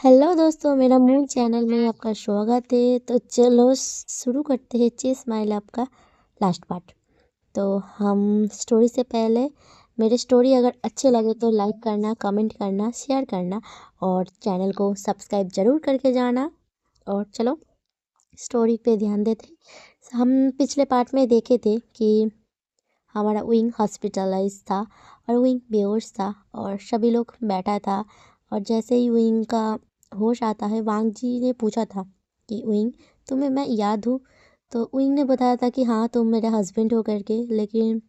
Hello दोस्तों, मेरा moon channel में आपका स्वागत है। तो चलो शुरू करते हैं चेस माय लव का लास्ट पार्ट। तो हम स्टोरी से पहले मेरी स्टोरी अगर अच्छे लगे तो लाइक करना, कमेंट करना, शेयर करना और चैनल को सब्सक्राइब ज़रूर करके जाना। और चलो स्टोरी पे ध्यान देते हैं। हम पिछले पार्ट में देखे थे कि हमारा विंग हॉस्पिटलाइज था और विंग बेहोश था और सभी लोग बैठा था। और जैसे ही विंग का होश आता है, वांग जी ने पूछा था कि विंग, तुम्हें मैं याद हूँ? तो विंग ने बताया था कि हाँ, तुम मेरे हस्बैंड हो करके। लेकिन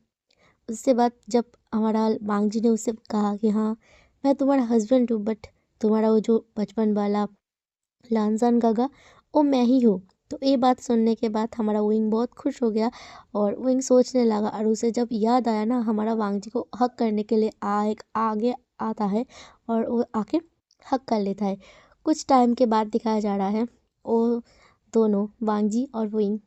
उससे बाद जब हमारा वांग जी ने उससे कहा कि हाँ, मैं तुम्हारा हस्बैंड हूँ, बट तुम्हारा वो जो बचपन वाला लानजान गागा वो मैं ही हूँ। तो ये बात सुनने के बाद हमारा विंग बहुत खुश हो गया और विंग सोचने लगा। और उसे जब याद आया ना, हमारा वांग जी को हक करने के लिए आगे आता है और वो आके हक कर लेता है। कुछ टाइम के बाद दिखाया जा रहा है वो दोनों, वांग जी और विंग,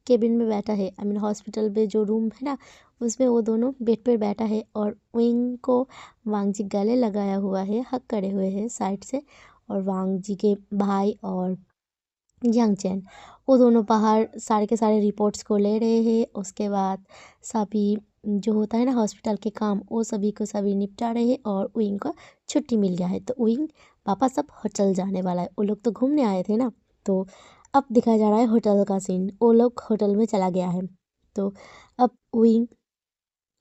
केबिन में बैठा है। आई मीन हॉस्पिटल में जो रूम है ना, उसमें वो दोनों बेड पर बैठा है और विंग को वांग जी गले लगाया हुआ है, हक करे हुए है साइड से। और वांग जी के भाई और यांग चैन, वो दोनों बाहर सारे के सारे रिपोर्ट्स को ले रहे हैं। उसके बाद सभी जो होता है ना हॉस्पिटल के काम, वो सभी को सभी निपटा रहे हैं और विंग को छुट्टी मिल गया है। तो विंग वापस अब होटल जाने वाला है। वो लोग तो घूमने आए थे ना, तो अब दिखाया जा रहा है होटल का सीन। वो लोग होटल में चला गया है। तो अब विंग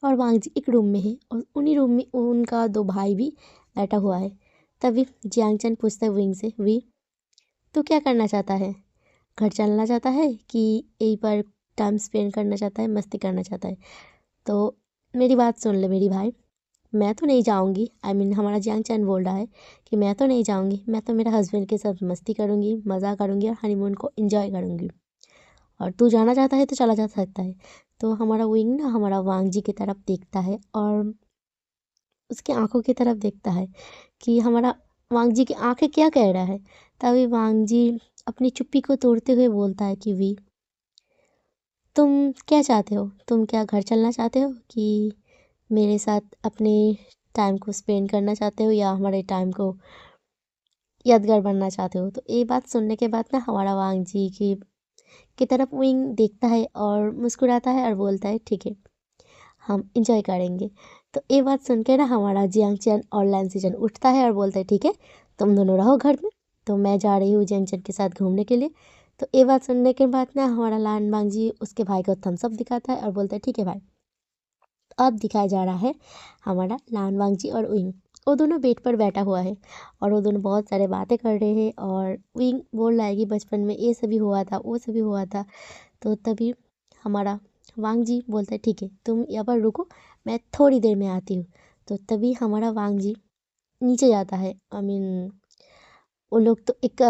और वांग जी एक रूम में है और उन्हीं रूम में उनका दो भाई भी बैठा हुआ है। तभी जियांग चैन पूछता है विंग से, वी, तू क्या करना चाहता है? घर चलना चाहता है कि यहीं पर टाइम स्पेंड करना चाहता है, मस्ती करना चाहता है? तो मेरी बात सुन ले मेरी भाई, मैं तो नहीं जाऊंगी। आई मीन हमारा जियांग चैन बोल रहा है कि मैं तो नहीं जाऊंगी, मैं तो मेरे हस्बैंड के साथ मस्ती करूंगी, मज़ा करूंगी और हनीमून को एंजॉय करूंगी। और तू जाना चाहता है तो चला जा सकता है। तो हमारा विंग ना हमारा वांग जी की तरफ देखता है और उसकी आंखों की तरफ देखता है कि हमारा वांग जी की आंखें क्या कह रहा है। तभी वांग जी अपनी चुप्पी को तोड़ते हुए बोलता है कि वी, तुम क्या चाहते हो? तुम क्या घर चलना चाहते हो कि मेरे साथ अपने टाइम को स्पेंड करना चाहते हो या हमारे टाइम को यादगार बनना चाहते हो? तो ये बात सुनने के बाद ना हमारा वांग जी की तरफ विंग देखता है और मुस्कुराता है और बोलता है ठीक है, हम इंजॉय करेंगे। तो ये बात सुन के ना हमारा जियांग चैन और लैंसी उठता है और बोलता है ठीक है, तुम दोनों रहो घर में, तो मैं जा रही हूँ जियांग चैन के साथ घूमने के लिए। तो ये बात सुनने के बाद ना हमारा लान बांग जी उसके भाई को थम्स अप दिखाता है और बोलता है ठीक है भाई। तो अब दिखाया जा रहा है हमारा लान बांग जी और विंग, वो दोनों बेड पर बैठा हुआ है और वो दोनों बहुत सारे बातें कर रहे हैं। और विंग बोल रहा है कि बचपन में ये सभी हुआ था, वो सभी हुआ था। तो तभी हमारा वांग जी बोलता है ठीक है, तुम यहाँ पर रुको, मैं थोड़ी देर में आती हूँ। तो तभी हमारा वांग जी नीचे जाता है। आई मीन वो लोग तो एक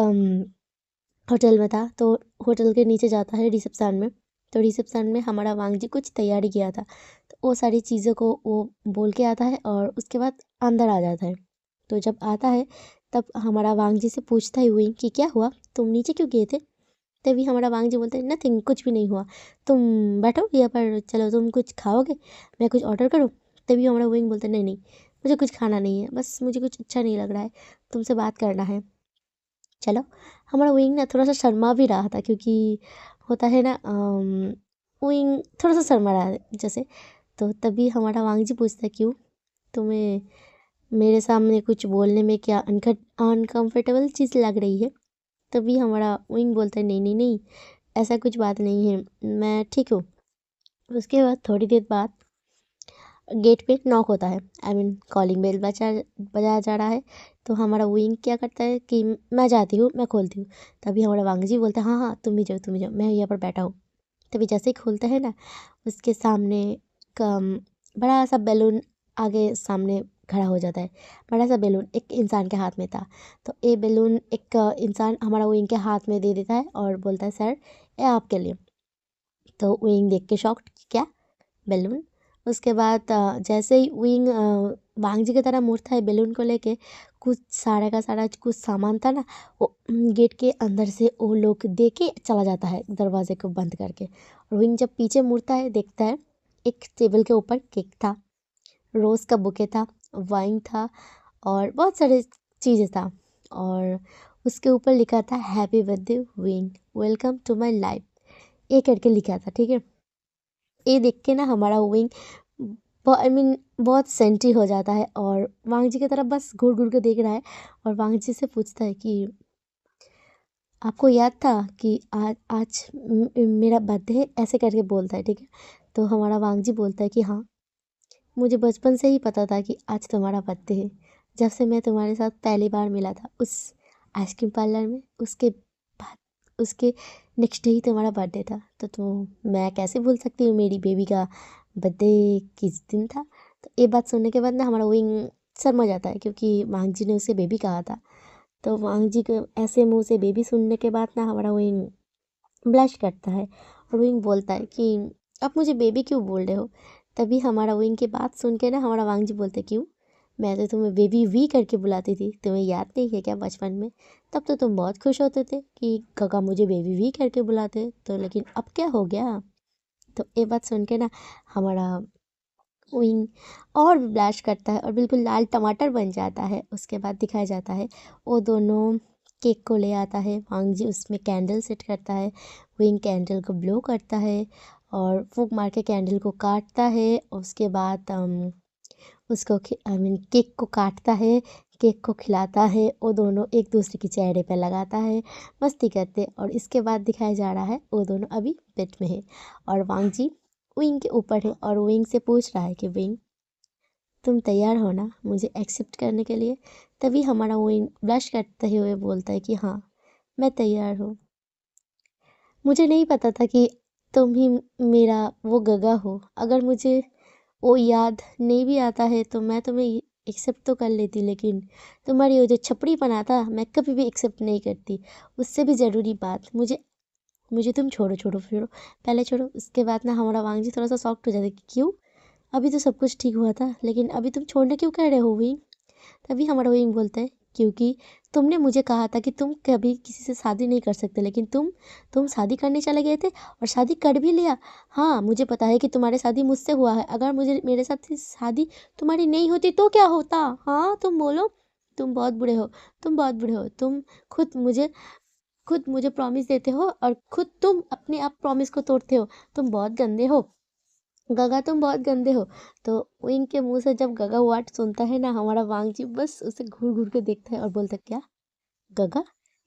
होटल में था, तो होटल के नीचे जाता है रिसेप्शन में। तो रिसेप्शन में हमारा वांग जी कुछ तैयारी किया था, तो वो सारी चीज़ों को वो बोल के आता है और उसके बाद अंदर आ जाता है। तो जब आता है तब हमारा वांग जी से पूछता है हुई कि क्या हुआ, तुम नीचे क्यों गए थे? तभी हमारा वांग जी बोलते हैं नथिंग, कुछ भी नहीं हुआ, तुम बैठो यहाँ पर, चलो तुम कुछ खाओगे, मैं कुछ ऑर्डर करूँ? तभी हमारा विंग बोलता है नहीं नहीं, मुझे कुछ खाना नहीं है, बस मुझे कुछ अच्छा नहीं लग रहा है, तुमसे बात करना है, चलो। हमारा विंग ना थोड़ा सा शर्मा भी रहा था, क्योंकि होता है ना विंग थोड़ा सा शर्मा रहा है जैसे। तो तभी हमारा वांग जी पूछता है क्यों, तुम्हें मेरे सामने कुछ बोलने में क्या अनकम्फर्टेबल चीज़ लग रही है? तभी हमारा विंग बोलता है नहीं नहीं नहीं, ऐसा कुछ बात नहीं है, मैं ठीक हूँ। उसके बाद थोड़ी देर बाद गेट पे नॉक होता है, आई मीन कॉलिंग बेल बजाया जा रहा है। तो हमारा विंग क्या करता है कि मैं जाती हूँ, मैं खोलती हूँ। तभी हमारा वांग जी बोलता है हाँ हाँ, तुम ही जाओ तुम ही जाओ, मैं यहाँ पर बैठा हूँ। तभी जैसे ही खोलता है ना, उसके सामने का बड़ा सा बैलून आगे सामने खड़ा हो जाता है। बड़ा सा बैलून एक इंसान के हाथ में था। तो ये बैलून एक इंसान हमारा विंग के हाथ में दे देता है और बोलता है सर, ये आपके लिए। तो विंग देख के शॉक्ड, क्या बैलून? उसके बाद जैसे ही विंग वांग जी की तरह मुड़ता है बैलून को लेके, कुछ सारा का सारा कुछ सामान था ना, वो गेट के अंदर से वो लोग दे के चला जाता है दरवाजे को बंद करके। और विंग जब पीछे मुड़ता है देखता है एक टेबल के ऊपर केक था, रोज़ का बुके था, वाइन था और बहुत सारे चीज़ें था। और उसके ऊपर लिखा था happy birthday wing, welcome to my life, ये करके लिखा था। ठीक है, ये देख के ना हमारा विंग आई मीन बहुत सेंटी हो जाता है और वांग जी की तरफ बस घूर घूर के देख रहा है और वांग जी से पूछता है कि आपको याद था कि आज आज मेरा बर्थडे है, ऐसे करके बोलता है। ठीक है, तो हमारा वांग जी बोलता है कि हाँ, मुझे बचपन से ही पता था कि आज तुम्हारा बर्थडे है। जब से मैं तुम्हारे साथ पहली बार मिला था उस आइसक्रीम पार्लर में, उसके बाद उसके नेक्स्ट डे ही तुम्हारा बर्थडे था। तो मैं कैसे भूल सकती हूँ, मेरी बेबी का बर्थडे किस दिन था। तो ये बात सुनने के बाद ना हमारा विंग शर्मा जाता है, क्योंकि वांग जी ने उसे बेबी कहा था। तो वांग जी के ऐसे मुंह से बेबी सुनने के बाद ना हमारा विंग ब्लश करता है और विंग बोलता है कि आप मुझे बेबी क्यों बोल रहे हो। तभी हमारा विंग की बात सुन के ना हमारा वांग जी बोलते, क्यों, मैं तो तुम्हें बेबी वी करके बुलाती थी, तुम्हें याद नहीं है क्या बचपन में? तब तो तुम बहुत खुश होते थे कि काका मुझे बेबी वी करके बुलाते, तो लेकिन अब क्या हो गया? तो ये बात सुन के ना हमारा विंग और भी ब्लास्ट करता है और बिल्कुल लाल टमाटर बन जाता है। उसके बाद दिखाया जाता है वो दोनों केक को ले आता है, वांग जी उसमें कैंडल सेट करता है, विंग कैंडल को ब्लो करता है और फूंक मार के कैंडल को काटता है। उसके बाद उसको आई मीन केक को काटता है, केक को खिलाता है, वो दोनों एक दूसरे के चेहरे पर लगाता है, मस्ती करते। और इसके बाद दिखाया जा रहा है वो दोनों अभी बेड में है और वांग जी विंग के ऊपर है और विंग से पूछ रहा है कि विंग, तुम तैयार हो ना मुझे एक्सेप्ट करने के लिए? तभी हमारा विंग ब्लश करते हुए बोलता है कि हाँ, मैं तैयार हूँ। मुझे नहीं पता था कि तुम ही मेरा वो गगा हो। अगर मुझे वो याद नहीं भी आता है तो मैं तुम्हें एक्सेप्ट तो कर लेती, लेकिन तुम्हारी वो जो छपड़ीपना था मैं कभी भी एक्सेप्ट नहीं करती। उससे भी ज़रूरी बात, मुझे मुझे तुम छोड़ो छोड़ो छोड़ो, पहले छोड़ो। उसके बाद ना हमारा वांग जी थोड़ा सा शॉक्ड हो जाता है कि क्यों, अभी तो सब कुछ ठीक हुआ था, लेकिन अभी तुम छोड़ने क्यों कह रहे हो विंग? तभी हमारा विंग बोलता है, क्योंकि तुमने मुझे कहा था कि तुम कभी किसी से शादी नहीं कर सकते, लेकिन तुम शादी करने चले गए थे और शादी कर भी लिया। हाँ, मुझे पता है कि तुम्हारी शादी मुझसे हुआ है, अगर मुझे मेरे साथ शादी तुम्हारी नहीं होती तो क्या होता? हाँ, तुम बोलो। तुम बहुत बुरे हो, तुम बहुत बुरे हो। तुम खुद मुझे खुद मुझे प्रॉमिस देते हो और खुद तुम अपने आप प्रॉमिस को तोड़ते हो। तुम बहुत गंदे हो गगा, तुम बहुत गंदे हो। तो विंग के मुंह से जब गगा वर्ड सुनता है ना हमारा वांग जी बस उसे घूर घूर के देखता है और बोलता है, क्या गगा?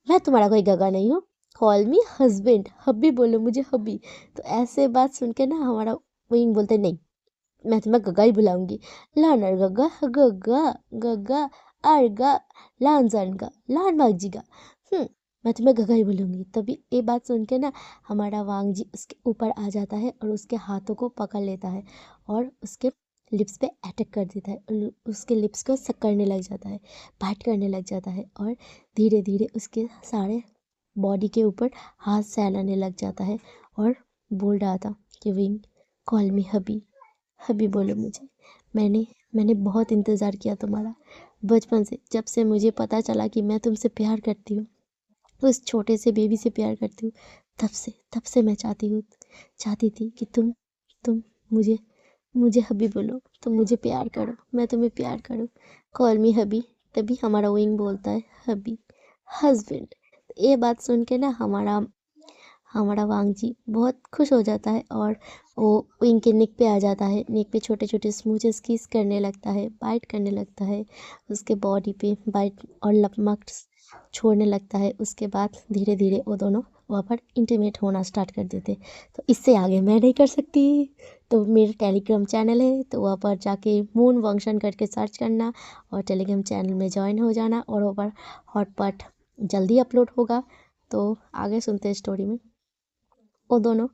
मैं तुम्हारा कोई गगा नहीं हूँ, कॉल मी हस्बैंड, हब्बी बोलो मुझे, हब्बी। तो ऐसे बात सुन के ना हमारा विंग बोलता है, नहीं, मैं तुम्हें गगा ही बुलाऊंगी। लानर गगा गगा गगा अर्गा लान जानगा लान भागजीगा। मैं तुम्हें गगा ही बोलूंगी। तभी ये बात सुन के ना हमारा वांग जी उसके ऊपर आ जाता है और उसके हाथों को पकड़ लेता है और उसके लिप्स पे अटैक कर देता है और उसके लिप्स को सक करने लग जाता है, बाइट करने लग जाता है और धीरे धीरे उसके सारे बॉडी के ऊपर हाथ सहलाने लग जाता है और बोल रहा था कि विंग, कॉल मी हबी, हबी बोलो मुझे। मैंने मैंने बहुत इंतज़ार किया तुम्हारा, बचपन से, जब से मुझे पता चला कि मैं तुमसे प्यार करती हूँ, उस छोटे से बेबी से प्यार करती हूँ, तब से मैं चाहती थी कि तुम मुझे मुझे हबी बोलो, तुम मुझे प्यार करो, मैं तुम्हें प्यार करूँ, कॉल मी हबी। तभी हमारा विंग बोलता है, हबी, हस्बैंड। ये बात सुन के ना हमारा हमारा वांग जी बहुत खुश हो जाता है और वो विंग के नेक पे आ जाता है, नेक पे छोटे छोटे स्मूचेस किस करने लगता है, बाइट करने लगता है, उसके बॉडी पे बाइट और लपमक छोड़ने लगता है। उसके बाद धीरे धीरे वो दोनों वहाँ पर इंटीमेट होना स्टार्ट कर देते। तो इससे आगे मैं नहीं कर सकती, तो मेरा टेलीग्राम चैनल है, तो वहाँ पर जाके मून वंक्शन करके सर्च करना और टेलीग्राम चैनल में ज्वाइन हो जाना और वहाँ पर हॉट पार्ट जल्दी अपलोड होगा। तो आगे सुनते हैं स्टोरी में। वो दोनों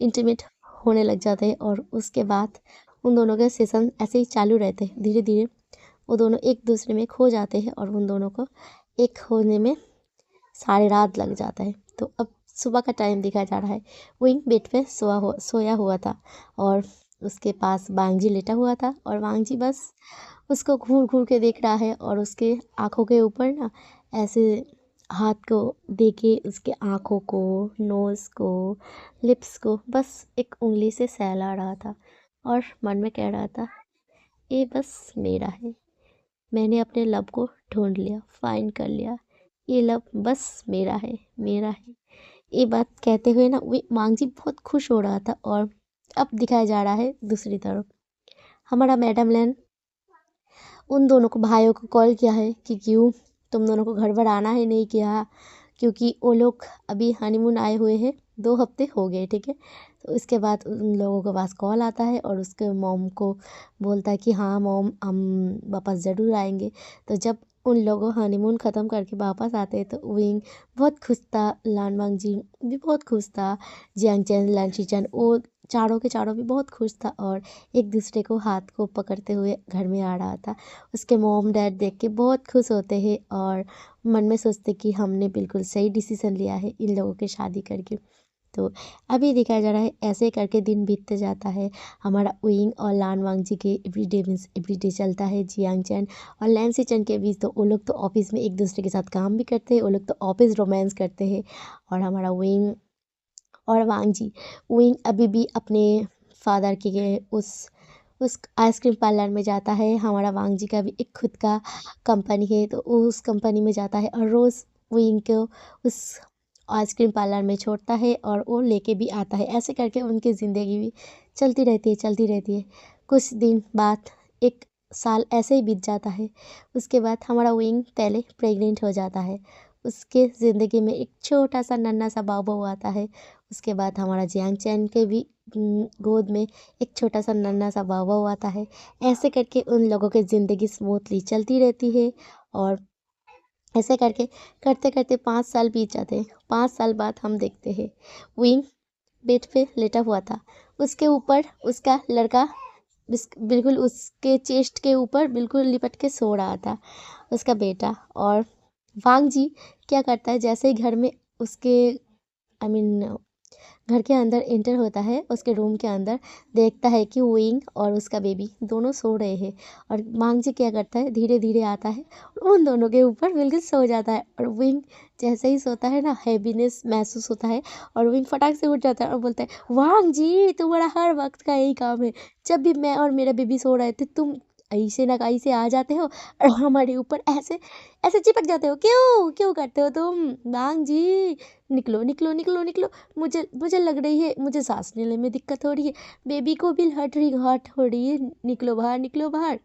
इंटीमेट होने लग जाते हैं और उसके बाद उन दोनों के सेशन ऐसे ही चालू रहते हैं। धीरे धीरे वो दोनों एक दूसरे में खो जाते हैं और उन दोनों को एक होने में सारी रात लग जाता है। तो अब सुबह का टाइम दिखाया जा रहा है। विंग बेड पे सोया हुआ था और उसके पास वांगजी लेटा हुआ था और वांगजी बस उसको घूर घूर के देख रहा है और उसके आँखों के ऊपर ना ऐसे हाथ को दे के उसके आँखों को, नोज़ को, लिप्स को बस एक उंगली से सहला रहा था और मन में कह रहा था, ये बस मेरा है, मैंने अपने लव को ढूंढ लिया, फाइंड कर लिया, ये लव बस मेरा है, मेरा है। ये बात कहते हुए ना मांगजी बहुत खुश हो रहा था। और अब दिखाया जा रहा है दूसरी तरफ, हमारा मैडम लैन उन दोनों को भाइयों को कॉल किया है कि क्यों तुम दोनों को घर पर आना है, नहीं किया, क्योंकि वो लोग अभी हनीमून आए हुए हैं, 2 हफ्ते हो गए, ठीक है। तो इसके बाद उन लोगों के पास कॉल आता है और उसके मॉम को बोलता है कि हाँ मॉम, हम वापस ज़रूर आएंगे। तो जब उन लोगों हनीमून ख़त्म करके वापस आते हैं तो विंग बहुत खुश था, लान वांगजी भी बहुत खुश था, जियांग चैन, लान शीचन, वो चारों के चारों भी बहुत खुश था और एक दूसरे को हाथ को पकड़ते हुए घर में आ रहा था। उसके मॉम डैड देख के बहुत खुश होते हैं और मन में सोचते कि हमने बिल्कुल सही डिसीज़न लिया है इन लोगों के शादी करके। तो अभी दिखाया जा रहा है ऐसे करके दिन बीतते जाता है। हमारा विंग और लान वांगजी के एवरीडे मीन्स एवरीडे चलता है। जियांग चैन और लैंसी चैन के बीच तो वो लोग तो ऑफिस में एक दूसरे के साथ काम भी करते हैं, वो लोग तो ऑफिस रोमांस करते हैं। और हमारा विंग और वांगजी, विंग अभी भी अपने फादर के उस आइसक्रीम पार्लर में जाता है। हमारा वांगजी का भी एक खुद का कंपनी है तो वो उस कंपनी में जाता है और रोज़ विंग को उस आइसक्रीम पार्लर में छोड़ता है और वो लेके भी आता है। ऐसे करके उनकी ज़िंदगी भी चलती रहती है, चलती रहती है। कुछ दिन बाद, 1 साल ऐसे ही बीत जाता है। उसके बाद हमारा विंग पहले प्रेग्नेंट हो जाता है। उसके ज़िंदगी में एक छोटा सा नन्हा सा बाबू आता है। उसके बाद हमारा जियांग चैन के भी गोद में एक छोटा सा नन्हा सा बाबू आता है। ऐसे करके उन लोगों की ज़िंदगी स्मूथली चलती रहती है। और ऐसे करके करते करते 5 साल बीत जाते हैं। 5 साल बाद हम देखते हैं विंग बेड पे लेटा हुआ था। उसके ऊपर उसका लड़का बिल्कुल उसके चेस्ट के ऊपर बिल्कुल लिपट के सो रहा था, उसका बेटा। और वांग जी क्या करता है, जैसे ही घर में उसके आई मीन घर के अंदर एंटर होता है, उसके रूम के अंदर देखता है कि विंग और उसका बेबी दोनों सो रहे हैं। और मांगजी क्या करता है, धीरे धीरे आता है और उन दोनों के ऊपर बिल्कुल सो जाता है। और विंग जैसे ही सोता है ना, हैप्पीनेस महसूस होता है और विंग फटाक से उठ जाता है और बोलता है, वांग जी तुम्हारा हर वक्त का यही काम है, जब भी मैं और मेरा बेबी सो रहे थे तुम ऐसे ना ऐसे आ जाते हो और हमारे ऊपर ऐसे ऐसे चिपक जाते हो, क्यों क्यों करते हो तुम? वांग जी निकलो निकलो निकलो निकलो, मुझे मुझे लग रही है, मुझे सांस लेने में दिक्कत हो रही है, बेबी को भी हट हो रही है, निकलो बाहर निकलो बाहर।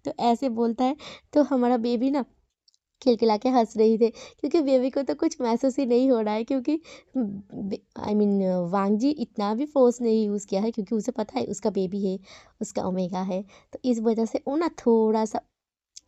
तो ऐसे बोलता है। तो हमारा बेबी ना खिलखिला के हंस रही थी, क्योंकि बेबी को तो कुछ महसूस ही नहीं हो रहा है, क्योंकि आई मीन वांग जी इतना भी फोर्स नहीं यूज़ किया है, क्योंकि उसे पता है उसका बेबी है, उसका ओमेगा है। तो इस वजह से वो ना थोड़ा सा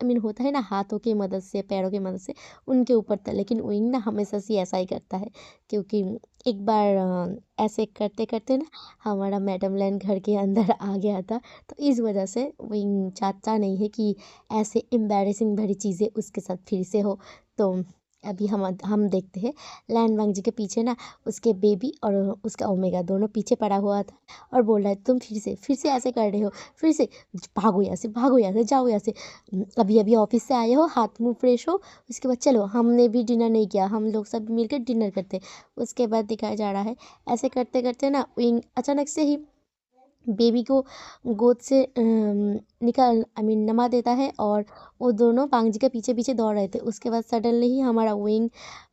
आई मीन होता है ना, हाथों की मदद से पैरों की मदद से उनके ऊपर था। लेकिन विंग ना हमेशा से ऐसा ही करता है, क्योंकि एक बार ऐसे करते करते ना हमारा मैडम लैन घर के अंदर आ गया था। तो इस वजह से विंग चाहता नहीं है कि ऐसे एम्बैरेसिंग भरी चीज़ें उसके साथ फिर से हो। तो अभी हम देखते हैं लैन वांग जी के पीछे ना उसके बेबी और उसका ओमेगा दोनों पीछे पड़ा हुआ था और बोल रहा है, तुम फिर से ऐसे कर रहे हो, फिर से भागो यहाँ से, भागो यहाँ से, जाओ यहाँ से। अभी अभी ऑफिस से आए हो, हाथ मुंह फ्रेश हो, उसके बाद चलो, हमने भी डिनर नहीं किया, हम लोग सब मिलकर डिनर करते। उसके बाद दिखाया जा रहा है ऐसे करते करते ना विंग अचानक से ही बेबी को गोद से निकाल आई मीन नमा देता है और वो दोनों वांग जी के पीछे पीछे दौड़ रहे थे। उसके बाद सडनली ही हमारा विंग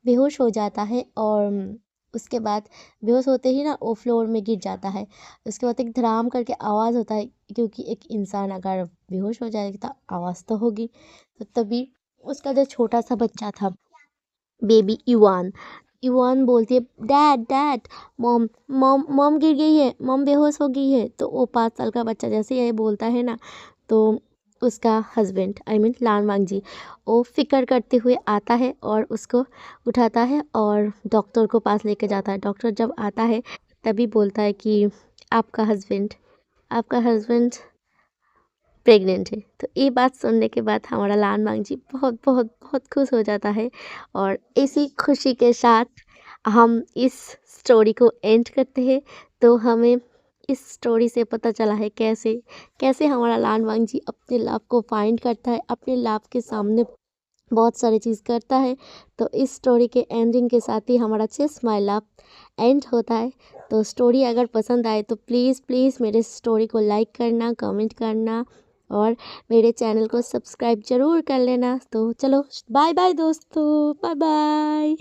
बेहोश हो जाता है और उसके बाद बेहोश होते ही ना वो फ्लोर में गिर जाता है। उसके बाद एक धड़ाम करके आवाज़ होता है, क्योंकि एक इंसान अगर बेहोश हो जाएगा तो आवाज़ तो होगी। तो तभी उसका जो छोटा सा बच्चा था, बेबी इवान, इवान बोलती है, dad dad, mom mom mom गिर गई है, मॉम बेहोश हो गई है। तो वो 5 साल का बच्चा जैसे ये बोलता है ना, तो उसका हस्बैंड आई मीन लान वांग जी वो फिक्र करते हुए आता है और उसको उठाता है और डॉक्टर को पास लेके जाता है। डॉक्टर जब आता है तभी बोलता है कि आपका हस्बैंड प्रेग्नेंट है। तो ये बात सुनने के बाद हमारा लान वांग जी बहुत बहुत बहुत खुश हो जाता है। और इसी खुशी के साथ हम इस स्टोरी को एंड करते हैं। तो हमें इस स्टोरी से पता चला है कैसे कैसे हमारा लान वांग जी अपने लव को फाइंड करता है, अपने लव के सामने बहुत सारी चीज़ करता है। तो इस स्टोरी के एंडिंग के साथ ही हमारा चेस माय लव एंड होता है। तो स्टोरी अगर पसंद आए तो प्लीज़ प्लीज़ मेरे स्टोरी को लाइक करना, कमेंट करना और मेरे चैनल को सब्सक्राइब ज़रूर कर लेना। तो चलो बाय बाय दोस्तों, बाय बाय।